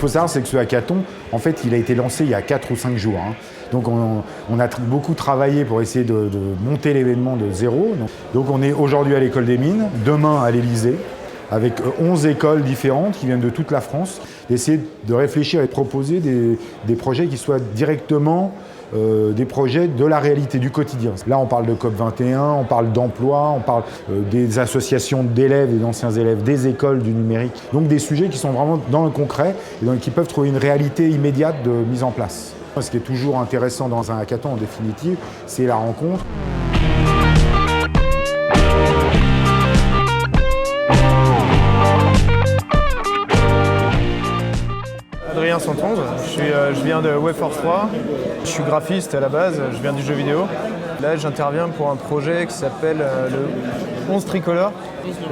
faut savoir, c'est que ce hackathon, en fait, il a été lancé il y a 4 ou 5 jours. Donc on a beaucoup travaillé pour essayer de monter l'événement de zéro. Donc on est aujourd'hui à l'École des Mines, demain à l'Élysée, avec 11 écoles différentes qui viennent de toute la France, d'essayer de réfléchir et de proposer des projets qui soient directement des projets de la réalité du quotidien. Là, on parle de COP21, on parle d'emploi, on parle des associations d'élèves et d'anciens élèves, des écoles du numérique. Donc des sujets qui sont vraiment dans le concret et qui peuvent trouver une réalité immédiate de mise en place. Ce qui est toujours intéressant dans un hackathon, en définitive, c'est la rencontre. Adrien Santonge, je viens de Webforce 3, je suis graphiste à la base, je viens du jeu vidéo. Là j'interviens pour un projet qui s'appelle le 11 Tricolore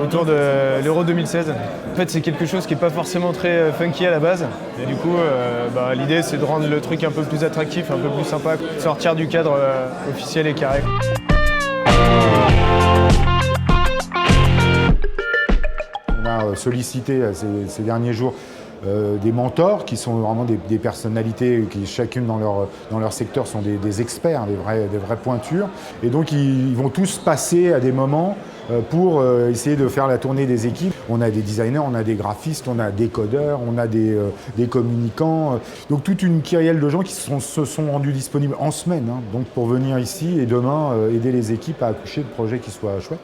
autour de l'Euro 2016. En fait c'est quelque chose qui n'est pas forcément très funky à la base et du coup l'idée c'est de rendre le truc un peu plus attractif, un peu plus sympa, sortir du cadre officiel et carré. On a sollicité ces derniers jours des mentors qui sont vraiment des personnalités qui chacune dans leur secteur sont des experts, des vraies pointures. Et donc ils vont tous passer à des moments pour essayer de faire la tournée des équipes. On a des designers, on a des graphistes, on a des codeurs, on a des communicants. Donc toute une kyrielle de gens qui se sont rendus disponibles en semaine donc pour venir ici et demain aider les équipes à accoucher de projets qui soient chouettes.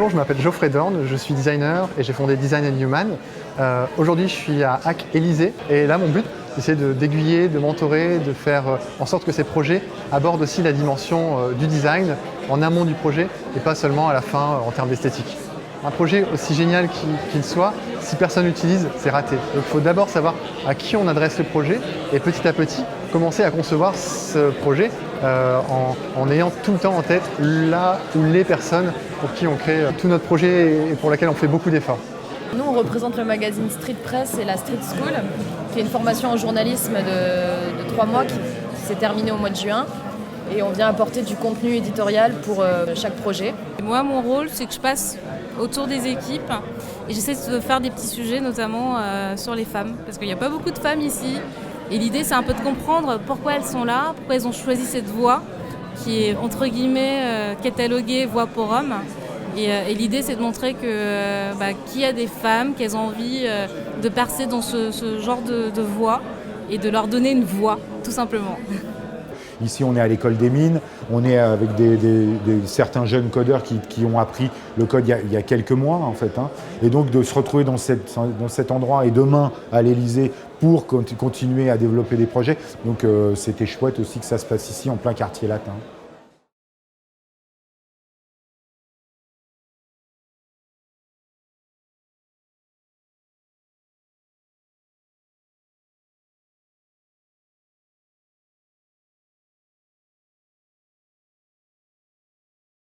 Bonjour, je m'appelle Geoffrey Dorn, je suis designer et j'ai fondé Design & Human. Aujourd'hui, je suis à Hack Élysée et là, mon but, c'est d'aiguiller, de mentorer, de faire en sorte que ces projets abordent aussi la dimension du design en amont du projet et pas seulement à la fin en termes d'esthétique. Un projet aussi génial qu'il soit, si personne l'utilise, c'est raté. Donc il faut d'abord savoir à qui on adresse le projet et petit à petit commencer à concevoir ce projet en ayant tout le temps en tête là ou les personnes pour qui on crée tout notre projet et pour laquelle on fait beaucoup d'efforts. Nous, on représente le magazine Street Press et la Street School, qui est une formation en journalisme de 3 mois qui s'est terminée au mois de juin. Et on vient apporter du contenu éditorial pour chaque projet. Moi, mon rôle, c'est que je passe autour des équipes et j'essaie de faire des petits sujets, notamment sur les femmes, parce qu'il n'y a pas beaucoup de femmes ici. Et l'idée, c'est un peu de comprendre pourquoi elles sont là, pourquoi elles ont choisi cette voie, qui est entre guillemets cataloguée voie pour hommes. Et l'idée, c'est de montrer qu'il y a des femmes, qu'elles ont envie de percer dans ce genre de voie et de leur donner une voix, tout simplement. Ici, on est à l'École des Mines, on est avec certains jeunes codeurs qui ont appris le code il y a quelques mois, en fait. Et donc, de se retrouver dans cet endroit et demain à l'Élysée pour continuer à développer des projets. Donc, c'était chouette aussi que ça se passe ici, en plein quartier latin.